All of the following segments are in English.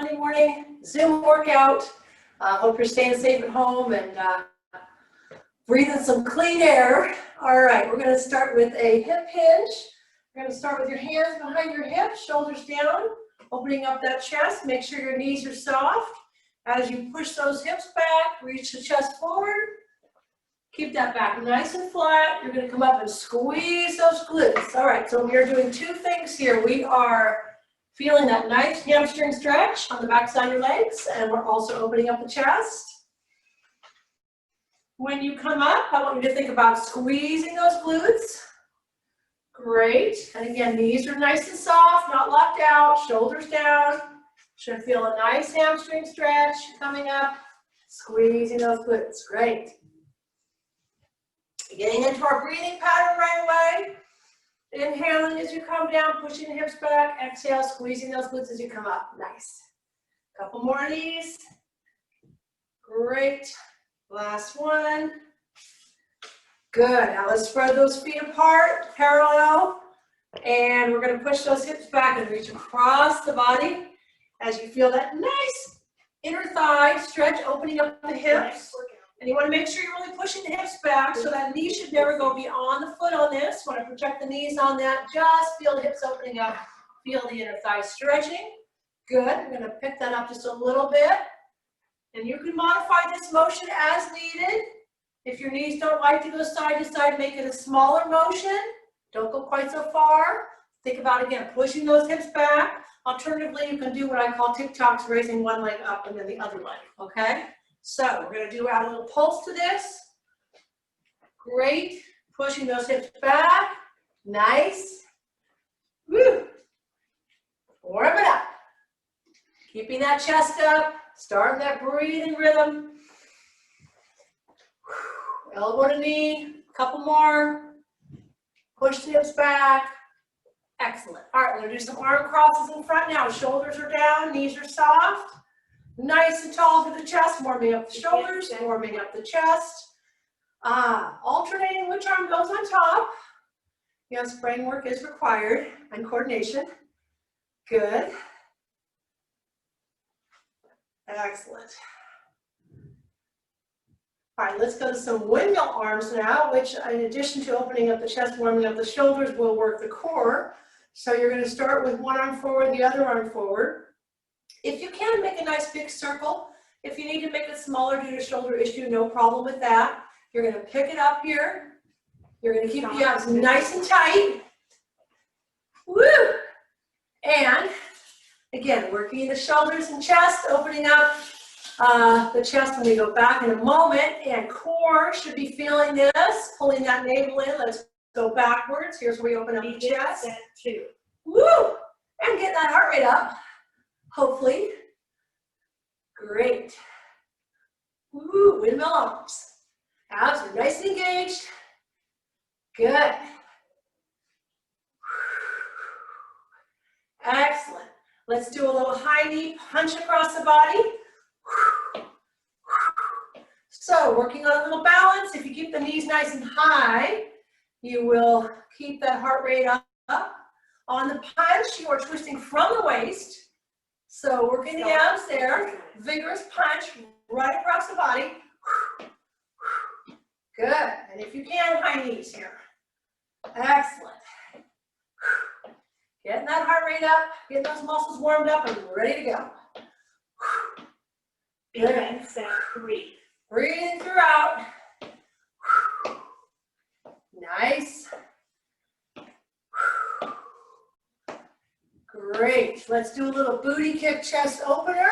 Monday morning Zoom workout. Hope you're staying safe at home and breathing some clean air. All right, we're going to start with a hip hinge. We're going to start with your hands behind your hips, shoulders down, opening up that chest. Make sure your knees are soft. As you push those hips back, reach the chest forward. Keep that back nice and flat. You're going to come up and squeeze those glutes. All right, so we are doing two things here. We are feeling that nice hamstring stretch on the back side of your legs, and we're also opening up the chest. When you come up, I want you to think about squeezing those glutes. Great. And again, knees are nice and soft, not locked out, shoulders down. Should feel a nice hamstring stretch coming up, squeezing those glutes. Great. Getting into our breathing pattern right away. Inhaling as you come down, pushing the hips back. Exhale, squeezing those glutes as you come up. Nice. Couple more of these. Great. Last one. Good. Now let's spread those feet apart, parallel. And we're going to push those hips back and reach across the body as you feel that nice inner thigh stretch, opening up the hips. And you want to make sure you're really pushing the hips back, so that knee should never go beyond the foot on this. Want to project the knees on that. Just feel the hips opening up. Feel the inner thigh stretching. Good. We're going to pick that up just a little bit. And you can modify this motion as needed. If your knees don't like to go side to side, make it a smaller motion. Don't go quite so far. Think about, again, pushing those hips back. Alternatively, you can do what I call TikToks, raising one leg up and then the other leg, okay? So we're going to add a little pulse to this. Great. Pushing those hips back. Nice. Woo. Warm it up. Keeping that chest up. Starting that breathing rhythm. Elbow to knee. A couple more. Push the hips back. Excellent. All right, we're going to do some arm crosses in front now. Shoulders are down. Knees are soft. Nice and tall to the chest, warming up the shoulders, warming up the chest. Alternating which arm goes on top. Yes, brain work is required and coordination. Good. Excellent. All right, let's go to some windmill arms now, which in addition to opening up the chest, warming up the shoulders, will work the core. So you're going to start with one arm forward, the other arm forward. If you can, make a nice big circle. If you need to make it smaller due to shoulder issue, no problem with that. You're going to pick it up here. You're going to keep the abs nice and tight. Woo! And again, working the shoulders and chest, opening up the chest when we go back in a moment. And core should be feeling this, pulling that navel in. Let's go backwards. Here's where we open up the chest. Woo! And get that heart rate up. Hopefully. Great. Woo, windmill arms. Abs are nice and engaged. Good. Excellent. Let's do a little high knee punch across the body. So, working on a little balance. If you keep the knees nice and high, you will keep that heart rate up. On the punch, you are twisting from the waist. So working the abs there, vigorous punch right across the body. Good, and if you can, high knees here. Excellent. Getting that heart rate up, getting those muscles warmed up and ready to go. Begin, set, breathe. Breathing throughout. Nice. Great. Let's do a little booty kick chest opener.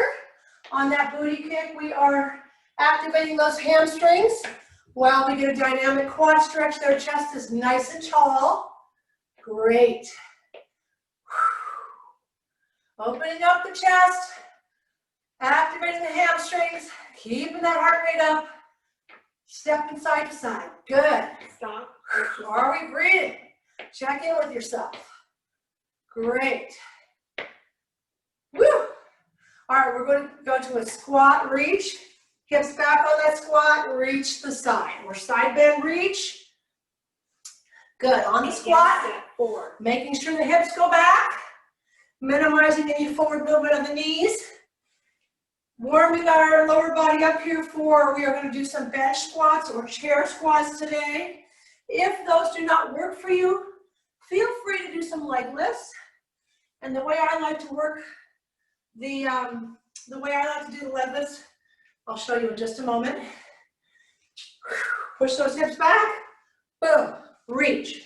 On that booty kick, we are activating those hamstrings while we get a dynamic quad stretch. Their chest is nice and tall. Great. Opening up the chest, activating the hamstrings, keeping that heart rate up, stepping side to side. Good. Stop. Are we breathing? Check in with yourself. Great. Woo! All right, we're going to go to a squat reach. Hips back on that squat, reach the side. Or side bend reach. Good. On the squat, making sure the hips go back, minimizing any forward movement of the knees. Warming our lower body up here we are going to do some bench squats or chair squats today. If those do not work for you, feel free to do some leg lifts. And the way I like to work the way I like to do the leg lifts, I'll show you in just a moment. Push those hips back, boom, reach.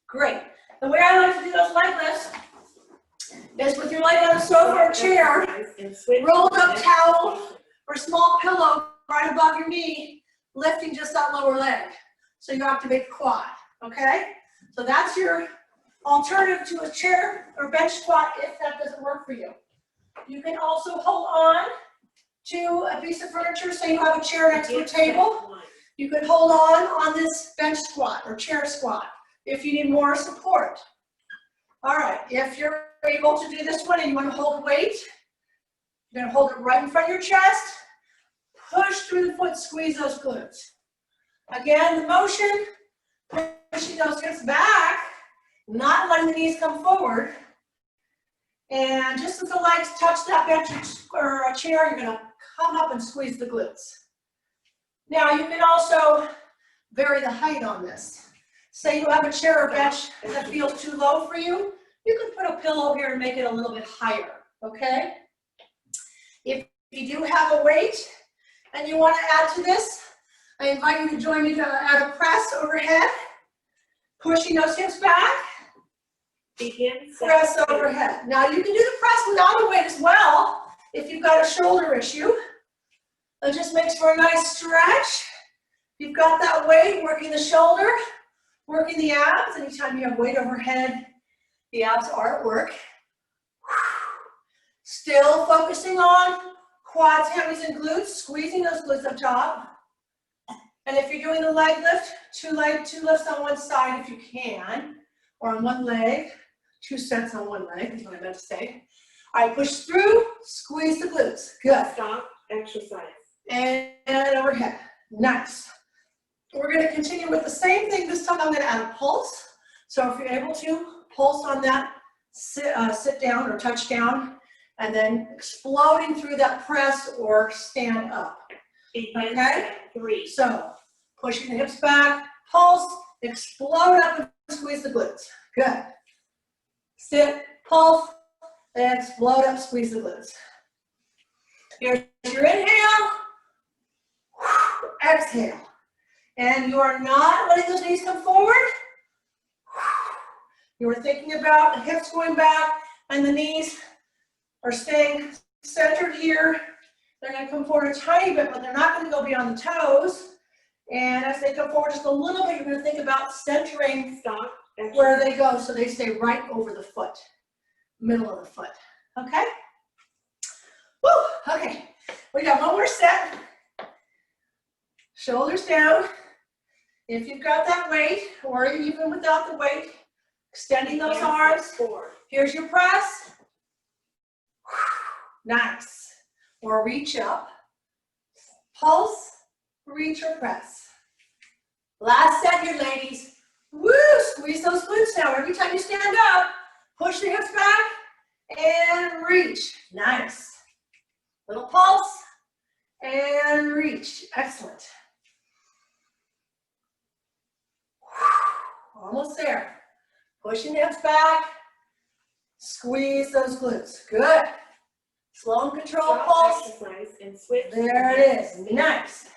Great. The way I like to do those leg lifts is with your leg on a sofa or chair, rolled up towel or small pillow right above your knee, lifting just that lower leg. So you activate the quad, okay? So that's your alternative to a chair or bench squat if that doesn't work for you. You can also hold on to a piece of furniture, say you have a chair next to a table. You could hold on this bench squat or chair squat if you need more support. All right, if you're able to do this one and you want to hold weight, you're going to hold it right in front of your chest, push through the foot, squeeze those glutes. Again, the motion, pushing those hips back, not letting the knees come forward. And just as the legs touch that bench or a chair, you're going to come up and squeeze the glutes. Now, you can also vary the height on this. Say you have a chair or bench that feels too low for you, you can put a pillow here and make it a little bit higher, okay? If you do have a weight and you want to add to this, I invite you to join me to add a press overhead, pushing those hips back, press overhead. Now you can do the press without a weight as well if you've got a shoulder issue. It just makes for a nice stretch. You've got that weight, working the shoulder, working the abs. Anytime you have weight overhead, the abs are at work. Still focusing on quads, hammies, and glutes, squeezing those glutes up top. And if you're doing the leg lift, two lifts on one side if you can, or on one leg, 2 sets on one leg is what I meant to say. All right, push through, squeeze the glutes. Good. Stop exercise. And overhead. Nice. We're going to continue with the same thing. This time I'm going to add a pulse. So if you're able to, pulse on that sit down or touch down, and then exploding through that press or stand up. Okay? 3. So pushing the hips back, pulse, explode up and squeeze the glutes. Good. Sit, pulse, and explode up, squeeze the glutes. Here's your inhale, exhale. And you are not letting those knees come forward. You are thinking about the hips going back and the knees are staying centered here. They're going to come forward a tiny bit, but they're not going to go beyond the toes. And as they come forward just a little bit, you're going to think about centering where they go so they stay right over the foot, middle of the foot. Okay? Woo! Okay. We got one more set. Shoulders down. If you've got that weight, or even without the weight, extending those arms. Here's your press. Nice. Or reach up. Pulse, reach or press. Last set here, ladies. Woo! Squeeze those glutes now. Every time you stand up, push the hips back and reach. Nice. Little pulse and reach. Excellent. Almost there. Pushing the hips back. Squeeze those glutes. Good. Slow and controlled pulse. Exercise and switch. There it is. Nice.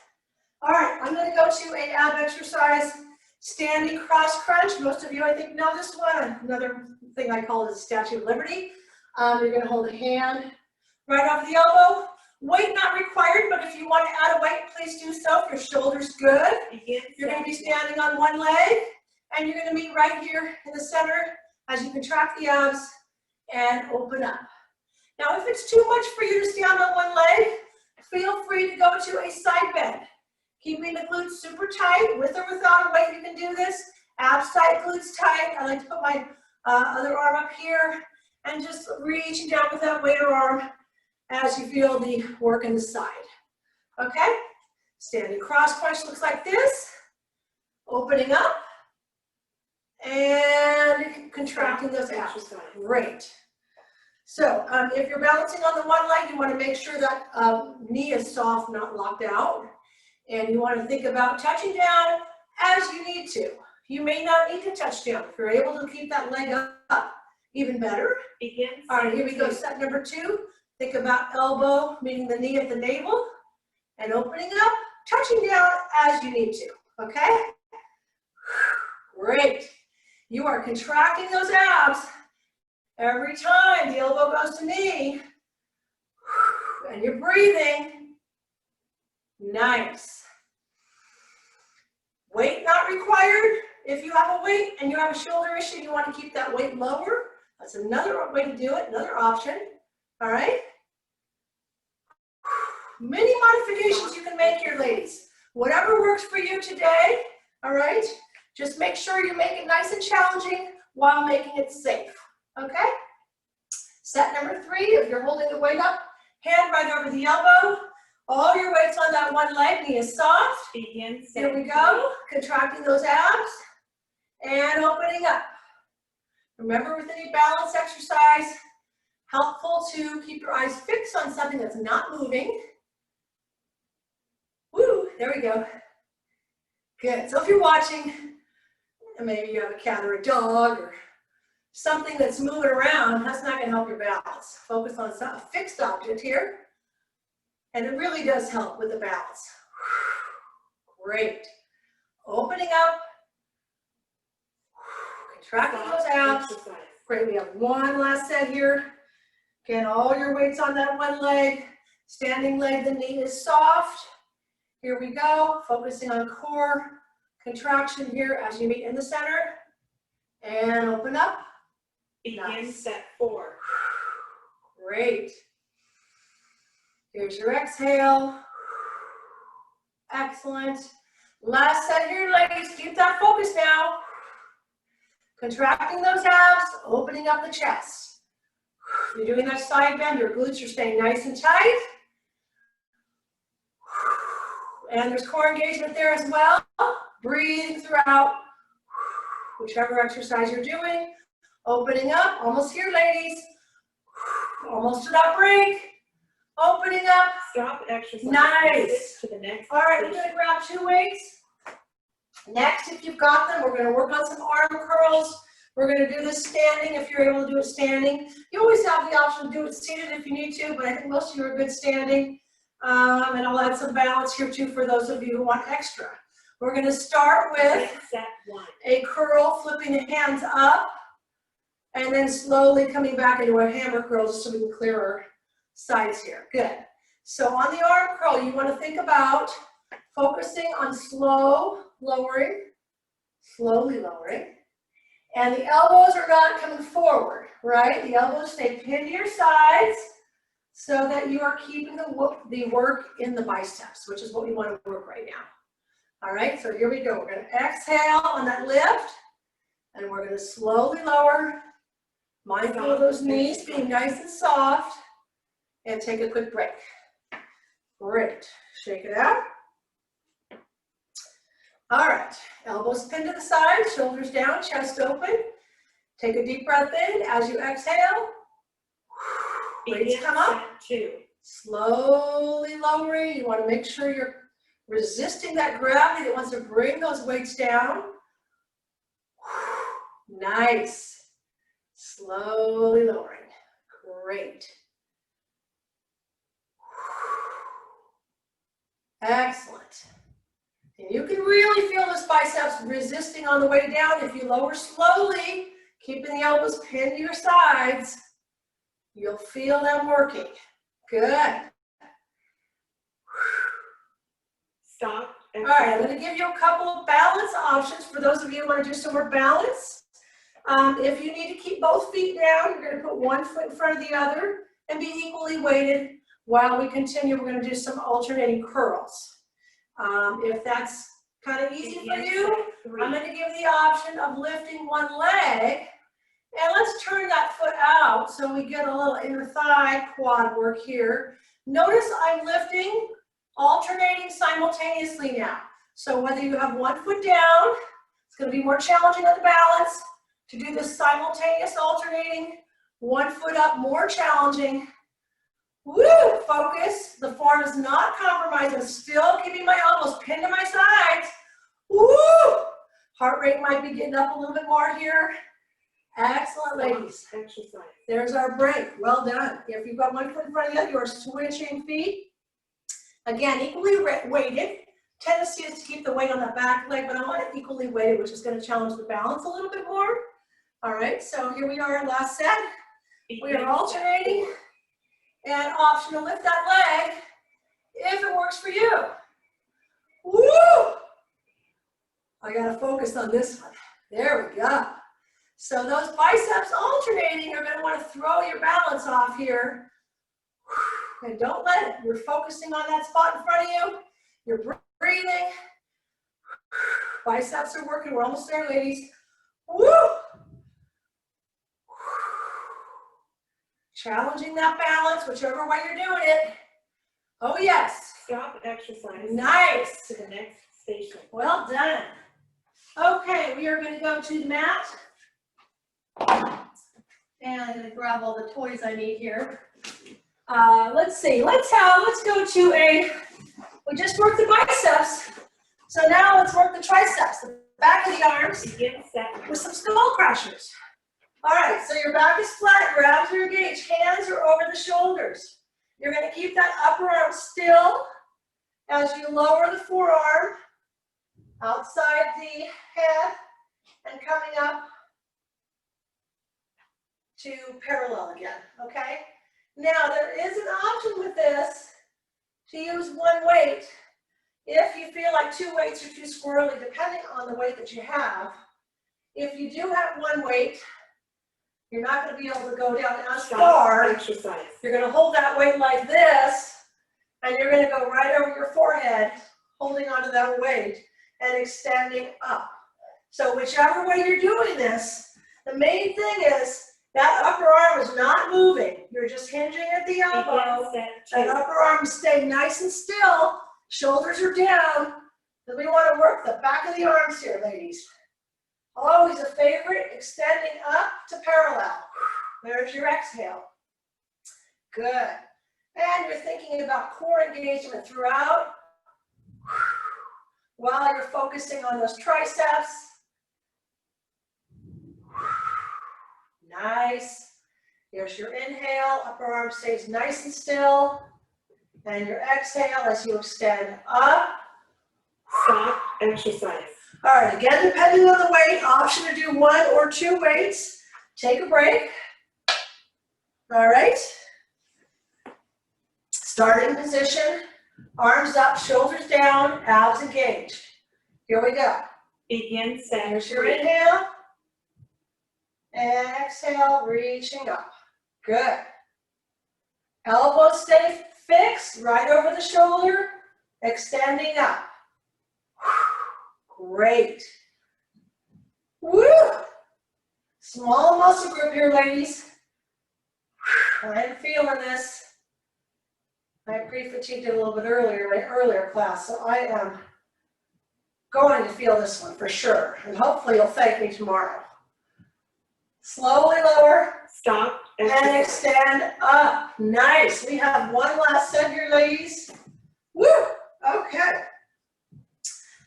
All right, I'm going to go to an ab exercise, standing cross crunch. Most of you, I think, know this one. Another thing I call it is the Statue of Liberty. You're going to hold a hand right off the elbow. Weight not required, but if you want to add a weight, please do so. If your shoulder's good, you're going to be standing on one leg, and you're going to meet right here in the center as you contract the abs and open up. Now, if it's too much for you to stand on one leg, feel free to go to a side bend. Keeping the glutes super tight, with or without a weight, you can do this. Abs tight, glutes tight. I like to put my other arm up here and just reaching down with that weight or arm as you feel the work in the side. Okay? Standing cross crunch looks like this. Opening up and contracting those abs. Great. So if you're balancing on the one leg, you want to make sure that knee is soft, not locked out. And you want to think about touching down as you need to. You may not need to touch down. If you're able to keep that leg up, even better. Begin. All right, here we go. Set Step number 2. Think about elbow meeting the knee at the navel and opening up, touching down as you need to. Okay? Great. You are contracting those abs every time the elbow goes to knee. And you're breathing. Nice. Weight not required. If you have a weight and you have a shoulder issue, you want to keep that weight lower. That's another way to do it, another option. All right? Many modifications you can make here, ladies. Whatever works for you today, all right? Just make sure you make it nice and challenging while making it safe, okay? Set number 3, if you're holding the weight up, hand right over the elbow. All your weight's on that one leg, knee is soft. Begin. Here we go, contracting those abs and opening up. Remember, with any balance exercise, helpful to keep your eyes fixed on something that's not moving. Woo, there we go. Good, so if you're watching, and maybe you have a cat or a dog or something that's moving around, that's not gonna help your balance. Focus on a fixed object here. And it really does help with the balance. Great. Opening up. Contracting those abs. Exercise. Great, we have one last set here. Again, all your weight's on that one leg. Standing leg, the knee is soft. Here we go, focusing on core contraction here as you meet in the center. And open up. Begin. Nice. Set 4. Great. Here's your exhale. Excellent. Last set here, ladies. Keep that focus now. Contracting those abs, opening up the chest. You're doing that side bend. Your glutes are staying nice and tight. And there's core engagement there as well. Breathing throughout whichever exercise you're doing. Opening up. Almost here, ladies. Almost to that break. Opening up. Stop exercise. Nice. To the next. All right, we're going to grab 2 weights. Next, if you've got them, we're going to work on some arm curls. We're going to do this standing if you're able to do it standing. You always have the option to do it seated if you need to, but I think most of you are good standing. And I'll add some balance here too for those of you who want extra. We're going to start with Set 1. a curl, flipping the hands up, and then slowly coming back into a hammer curl just so we can clear our sides here. Good. So on the arm curl, you want to think about focusing on slow lowering, slowly lowering. And the elbows are not coming forward, right? The elbows stay pinned to your sides so that you are keeping the work in the biceps, which is what we want to work right now. All right, so here we go. We're going to exhale on that lift, and we're going to slowly lower, mindful of those knees being nice and soft, and take a quick break. Great. Shake it out. All right, elbows pinned to the side, shoulders down, chest open. Take a deep breath in as you exhale. Weights come up. Set 2. Slowly lowering. You want to make sure you're resisting that gravity that wants to bring those weights down. Nice. Slowly lowering. Great. Excellent. And you can really feel those biceps resisting on the way down. If you lower slowly, keeping the elbows pinned to your sides, you'll feel them working. Good. Stop. All right, I'm going to give you a couple of balance options for those of you who want to do some more balance. If you need to keep both feet down, you're going to put one foot in front of the other and be equally weighted. While we continue, we're going to do some alternating curls. If that's kind of easy for you, I'm going to give the option of lifting one leg. And let's turn that foot out so we get a little inner thigh quad work here. Notice I'm lifting, alternating simultaneously now. So whether you have one foot down, it's going to be more challenging on the balance to do this simultaneous alternating One foot up, more challenging. Woo, focus. The form is not compromised. I'm still keeping my elbows pinned to my sides. Woo! Heart rate might be getting up a little bit more here. Excellent, ladies. Exercise. There's our break. Well done. If you've got one foot in front of the other, you're switching feet. Again, equally weighted. Tendency is to keep the weight on that back leg, but I want it equally weighted, which is going to challenge the balance a little bit more. All right, so here we are, last set. We are alternating. And option to lift that leg if it works for you. Woo! I gotta focus on this one. There we go. So those biceps alternating, you're gonna wanna throw your balance off here. And don't let it. You're focusing on that spot in front of you. You're breathing. Biceps are working. We're almost there, ladies. Woo! Challenging that balance, whichever way you're doing it. Oh, yes. Stop exercise. Nice. To the next station. Well done. Okay, we are going to go to the mat. And I'm going to grab all the toys I need here. Let's see. Let's go to we just worked the biceps. So now let's work the triceps, the back of the arms Begin set. with some skull crushers. All right, so your back is flat, your abs are engaged, hands are over the shoulders. You're going to keep that upper arm still as you lower the forearm outside the head and coming up to parallel again, okay? Now, there is an option with this to use one weight if you feel like two weights are too squirrely, depending on the weight that you have. If you do have one weight, you're not going to be able to go down as far. Exercise. You're going to hold that weight like this, and you're going to go right over your forehead, holding onto that weight and extending up. So whichever way you're doing this, the main thing is that upper arm is not moving. You're just hinging at the elbow. That upper arm is staying nice and still. Shoulders are down. Then we want to work the back of the arms here, ladies. Always a favorite, extending up to parallel. There's your exhale. Good. And you're thinking about core engagement throughout while you're focusing on those triceps. Nice. Here's your inhale. Upper arm stays nice and still. And your exhale as you extend up. Stop exercise. All right, again, depending on the weight, option to do one or two weights. Take a break. All right. Starting position, arms up, shoulders down, abs engaged. Here we go. Begin set. Here's your inhale. And exhale, reaching up. Good. Elbows stay fixed, right over the shoulder, extending up. Great. Woo! Small muscle group here, ladies. I'm feeling this. I pre-fatigued it a little bit earlier, my earlier class, so I am going to feel this one for sure. And hopefully you'll thank me tomorrow. Slowly lower. Stop And extend up. Nice. We have one last set here, ladies. Woo! Okay.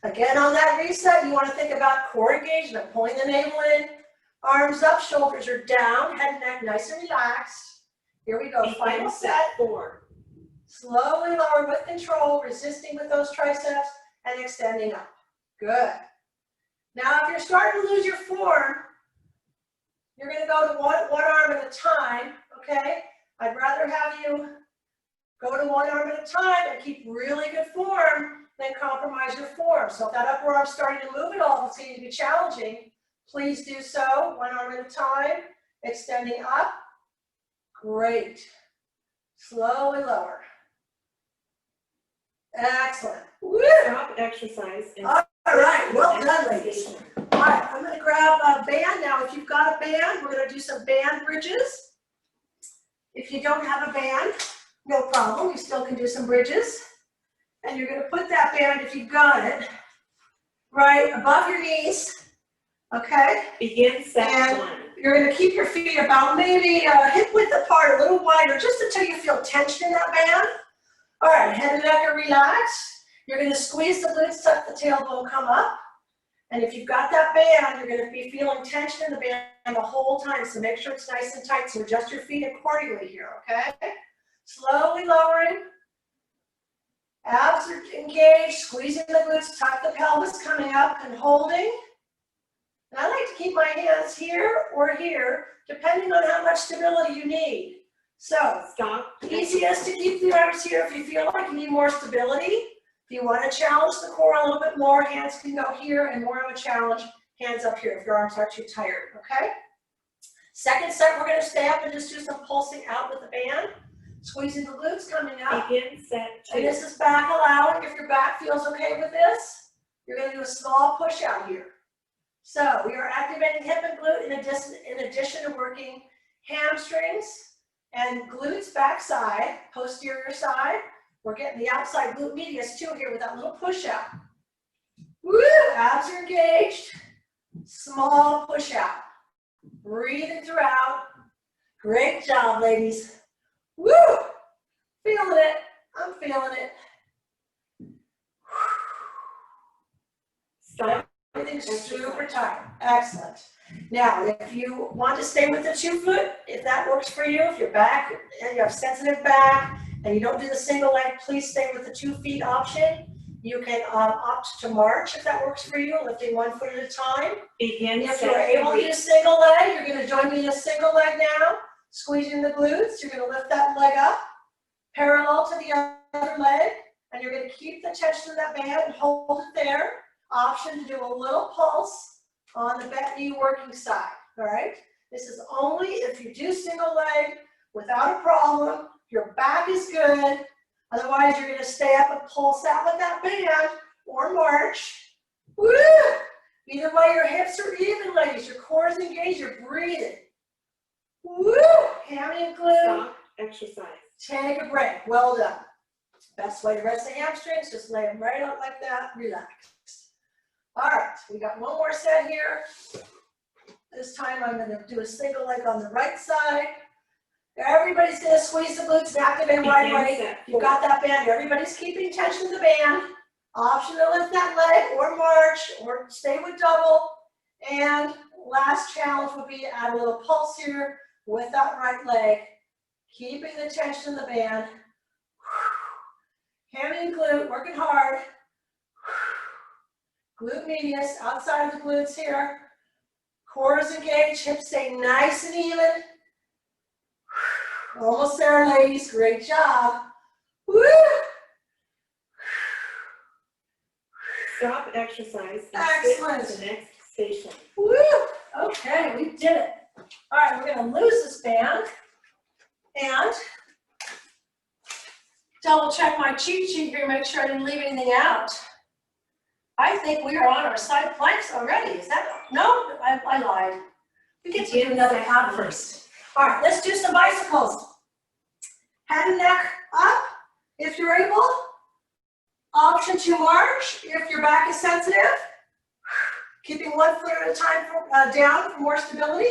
Again, on that reset, you want to think about core engagement, pulling the navel in, arms up, shoulders are down, head and neck nice and relaxed. Here we go. Final set. 4. Slowly lower with control, resisting with those triceps and extending up. Good. Now, if you're starting to lose your form, you're going to go to one arm at a time, okay? I'd rather have you go to one arm at a time and keep really good form than compromise your form. So if that upper arm's starting to move at all, if it's going to be challenging, please do so, one arm at a time, extending up. Great. Slowly lower. Excellent. Woo! Stop exercise. All right, well done, ladies. All right, I'm going to grab a band. Now, if you've got a band, we're going to do some band bridges. If you don't have a band, no problem. You still can do some bridges. And you're going to put that band, if you've got it, right above your knees. Okay? Begin set And 1. you're gonna keep your feet about maybe hip width apart, a little wider, just until you feel tension in that band. All right, head and neck are relaxed. You're gonna squeeze the glutes, tuck the tailbone, come up. And if you've got that band, you're gonna be feeling tension in the band the whole time, so make sure it's nice and tight, so adjust your feet accordingly here, okay? Slowly lowering. Abs are engaged, squeezing the glutes, tuck the pelvis, coming up and holding. And I like to keep my hands here or here, depending on how much stability you need. So, Stop. easiest to keep the arms here if you feel like you need more stability. If you want to challenge the core a little bit more, hands can go here, and more of a challenge, hands up here if your arms are too tired, okay? Second set, we're going to stay up and just do some pulsing out with the band. Squeezing the glutes, coming up. Begin set 2. And this is back allowing. If your back feels okay with this, you're going to do a small push out here. So we are activating hip and glute in addition to working hamstrings and glutes backside, posterior side. We're getting the outside glute medius too here with that little push out. Woo! Abs are engaged. Small push out. Breathing throughout. Great job, ladies. Woo! Feeling it. I'm feeling it. Stop. Everything's super tight. Excellent. Now, if you want to stay with the 2 foot, if that works for you, if you're back and you have sensitive back and you don't do the single leg, please stay with the 2 feet option. You can opt to march if that works for you, lifting 1 foot at a time. Begin If set you're able to 3. do single leg, you're going to join me in a single leg now. Squeezing the glutes, you're going to lift that leg up, parallel to the other leg, and you're going to keep the tension of that band and hold it there. Option to do a little pulse on the back knee working side, all right? This is only if you do single leg without a problem, your back is good, otherwise you're going to stay up and pulse out with that band or march. Woo! Either way, your hips are even, ladies, your core is engaged, you're breathing. Woo! Hammy and glute. Stop. Exercise. Take a break. Well done. Best way to rest the hamstrings, just lay them right out like that, relax. All right, we got one more set here. This time I'm going to do a single leg on the right side. Everybody's going to squeeze the glutes and activate right away. You've got that band. Everybody's keeping tension in the band. Option to lift that leg or march or stay with double. And last challenge would be to add a little pulse here with that right leg. Keeping the tension in the band. Hammy and glute, working hard. Glute medius, outside of the glutes here. Core is engaged, hips stay nice and even. Almost there, ladies, great job. Woo! Stop exercise. And Excellent. switch to the next station. Woo! Okay, we did it. All right, we're gonna lose this band and double check my cheat sheet here, make sure I didn't leave anything out. I think we are on our side planks already. Is that, no, I lied. We get to do another ab first. All right, let's do some bicycles. Head and neck up if you're able. Option to march if your back is sensitive. Keeping 1 foot at a time down for more stability.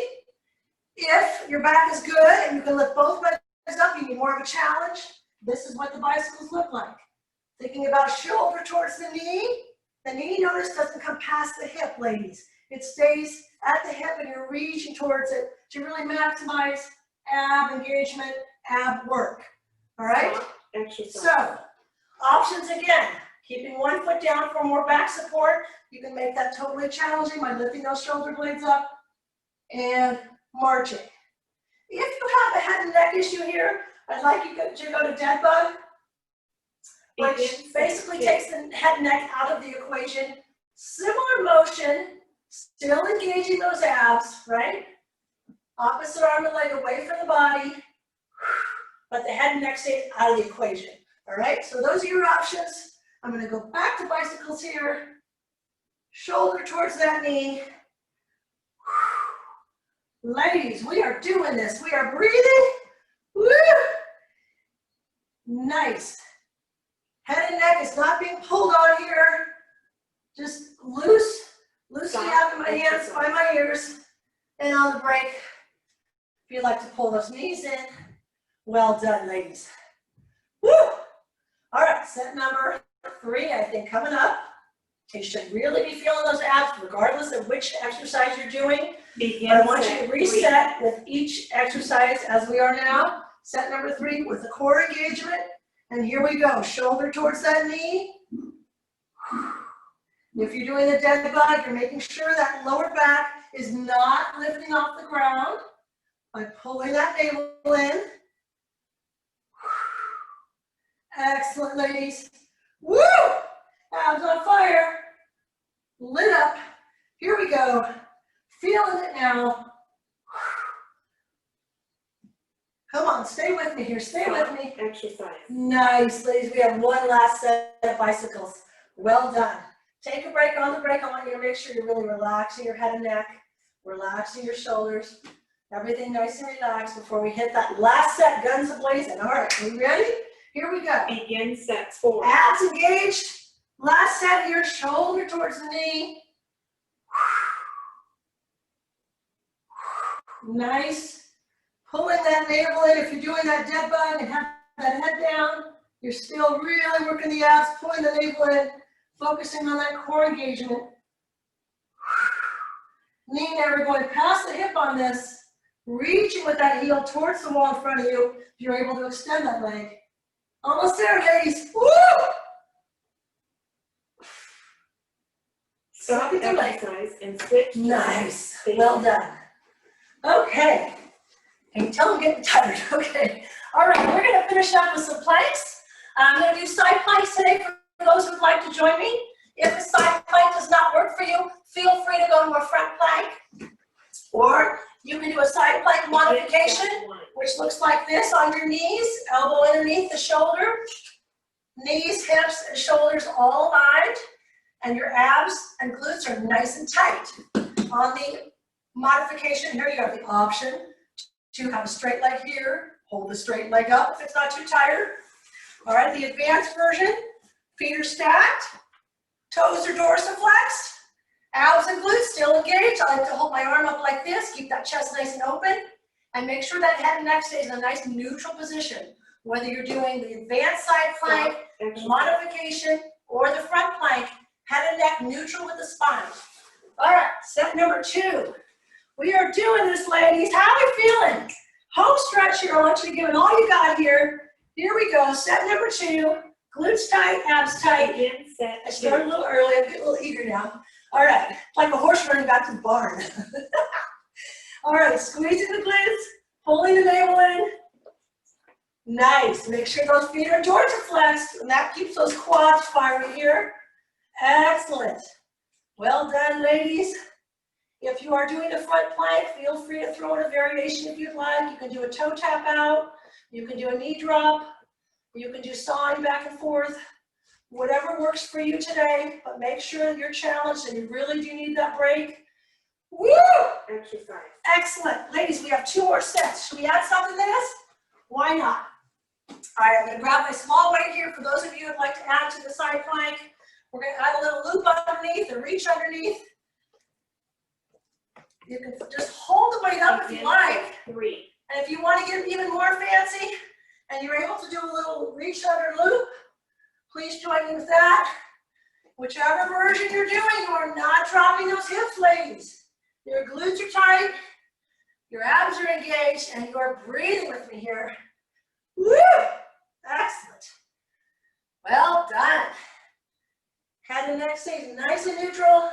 If your back is good and you can lift both legs up, you need more of a challenge. This is what the bicycles look like. Thinking about shoulder towards the knee. The knee, notice, doesn't come past the hip, ladies. It stays at the hip and you're reaching towards it to really maximize ab engagement, ab work. All right? Stop exercise. So, options again. Keeping 1 foot down for more back support. You can make that totally challenging by lifting those shoulder blades up and marching. If you have a head and neck issue here, I'd like you to go to dead bug, which basically takes the head and neck out of the equation. Similar motion, still engaging those abs, right? Opposite arm and leg away from the body, but the head and neck stays out of the equation. All right, so those are your options. I'm going to go back to bicycles here. Shoulder towards that knee. Ladies, we are doing this. We are breathing. Woo! Nice. Head and neck is not being pulled on here. Just loose the out of my hands by my ears. And on the break, if you'd like to pull those knees in, well done, ladies. Woo! All right, set number 3, I think, coming up. You should really be feeling those abs regardless of which exercise you're doing. Begin But I want you set to reset with each exercise as we are now. Set number 3 with the core engagement. And here we go, shoulder towards that knee. If you're doing the dead bug, you're making sure that lower back is not lifting off the ground by pulling that navel in. Excellent, ladies. Woo! Abs on fire. Lit up. Here we go. Feeling it now. Come on, stay with me here. Stay with me. exercise. Nice, ladies. We have one last set of bicycles. Well done. Take a break. On the break, I want you to make sure you're really relaxing your head and neck, relaxing your shoulders, everything nice and relaxed before we hit that last set, guns a-blazing. All right, are you ready? Here we go. Begin set 4. Abs engaged. Last set here, shoulder towards the knee. Nice. Pulling that navel in. If you're doing that dead bug and have that head down, you're still really working the abs, pulling the navel in, focusing on that core engagement. Knee never going past the hip on this. Reaching with that heel towards the wall in front of you. If you're able to extend that leg. Almost there, ladies. Woo! Stop Second to leg. exercise and switch. to Nice. station. Well done. Okay. Can you tell I'm getting tired? Okay. All right, we're going to finish up with some planks. I'm going to do side planks today for those who would like to join me. If a side plank does not work for you, feel free to go to a front plank. Or you can do a side plank modification, which looks like this on your knees, elbow underneath the shoulder, knees, hips, and shoulders all aligned, and your abs and glutes are nice and tight. On the modification, here you have the option to have a straight leg here, hold the straight leg up if it's not too tired. All right, the advanced version, feet are stacked, toes are dorsiflexed, abs and glutes still engaged. I like to hold my arm up like this, keep that chest nice and open, and make sure that head and neck stays in a nice neutral position. Whether you're doing the advanced side plank, the modification, or the front plank, head and neck neutral with the spine. All right, set number 2. We are doing this, ladies. How are we feeling? Home stretch here. I want you to give it all you got here. Here we go. Set number 2. Glutes tight, abs tight. Begin set I started a little early. I'm getting a little eager now. All right, like a horse running back to the barn. All right, squeezing the glutes, pulling the navel in. Nice. Make sure those feet are dorsiflexed, and that keeps those quads firing here. Excellent. Well done, ladies. If you are doing a front plank, feel free to throw in a variation if you'd like. You can do a toe tap out. You can do a knee drop. You can do sawing back and forth. Whatever works for you today, but make sure that you're challenged and you really do need that break. Woo! exercise. Excellent. Ladies, we have 2 more sets. Should we add something to this? Why not? All right, I'm going to grab my small weight here for those of you who would like to add to the side plank. We're going to add a little loop underneath and reach underneath. You can just hold the weight up if you like. 3. And if you want to get even more fancy and you're able to do a little reach under loop, please join me with that. Whichever version you're doing, you are not dropping those hips, ladies. Your glutes are tight, your abs are engaged, and you are breathing with me here. Woo! Excellent. Well done. Head and neck stays nice and neutral.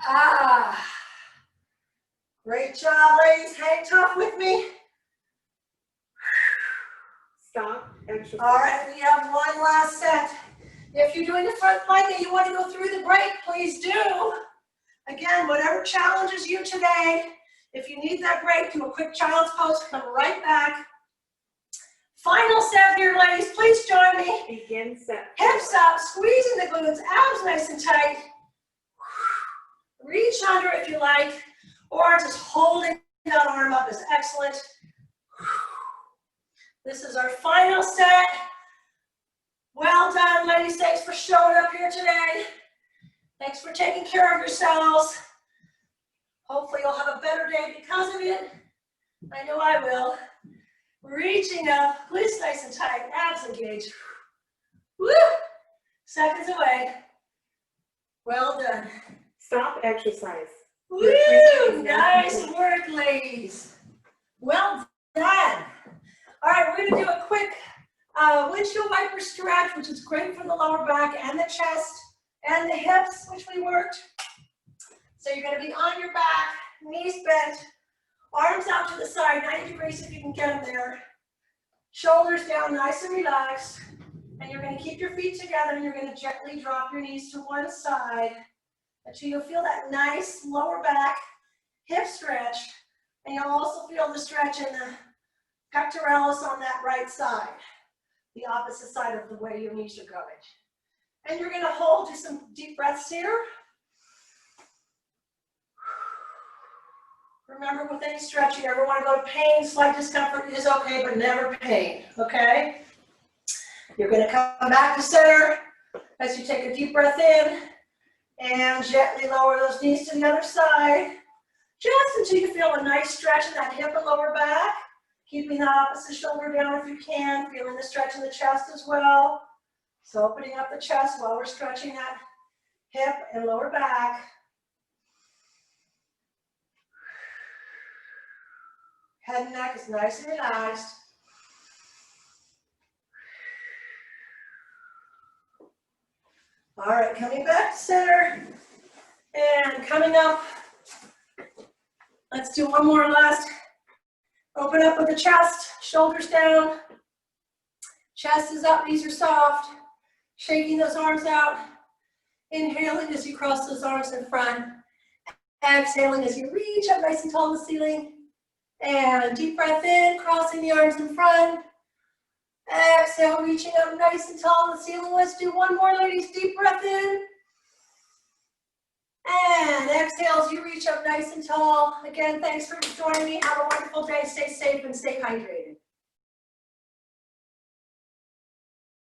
Ah. Great job, ladies. Hang tough with me. Stop exercise. All right, we have one last set. If you're doing the front plank and you want to go through the break, please do. Again, whatever challenges you today, if you need that break, do a quick child's pose, come right back. Final set here, ladies, please join me. Begin set. Hips up, squeezing the glutes, abs nice and tight. Reach under if you like, or just holding that arm up is excellent. This is our final set. Well done, ladies. Thanks for showing up here today. Thanks for taking care of yourselves. Hopefully you'll have a better day because of it. I know I will. Reaching up, glutes nice and tight, abs engaged. Woo! Seconds away. Well done. Stop exercise. Woo! Nice work, ladies. Well done. All right, we're gonna do a quick windshield wiper stretch, which is great for the lower back and the chest and the hips, which we worked. So you're gonna be on your back, knees bent, arms out to the side, 90 degrees if you can get them there. Shoulders down, nice and relaxed. And you're gonna keep your feet together and you're gonna gently drop your knees to one side until you'll feel that nice lower back hip stretch. And you'll also feel the stretch in the pectoralis on that right side, the opposite side of the way your knees are going. And you're gonna hold, do some deep breaths here. Remember, with any stretch, you never want to go to pain. Slight discomfort is okay, but never pain, okay? You're going to come back to center as you take a deep breath in and gently lower those knees to the other side, just until you feel a nice stretch in that hip and lower back, keeping the opposite shoulder down if you can, feeling the stretch in the chest as well. So opening up the chest while we're stretching that hip and lower back. Head and neck is nice and relaxed. All right, coming back to center and coming up. Let's do one more last. Open up with the chest, shoulders down. Chest is up, knees are soft. Shaking those arms out. Inhaling as you cross those arms in front. Exhaling as you reach up nice and tall to the ceiling. And deep breath in, crossing the arms in front. Exhale, reaching up nice and tall to the ceiling. Let's do one more, ladies. Deep breath in. And exhale as you reach up nice and tall. Again, thanks for joining me. Have a wonderful day. Stay safe and stay hydrated.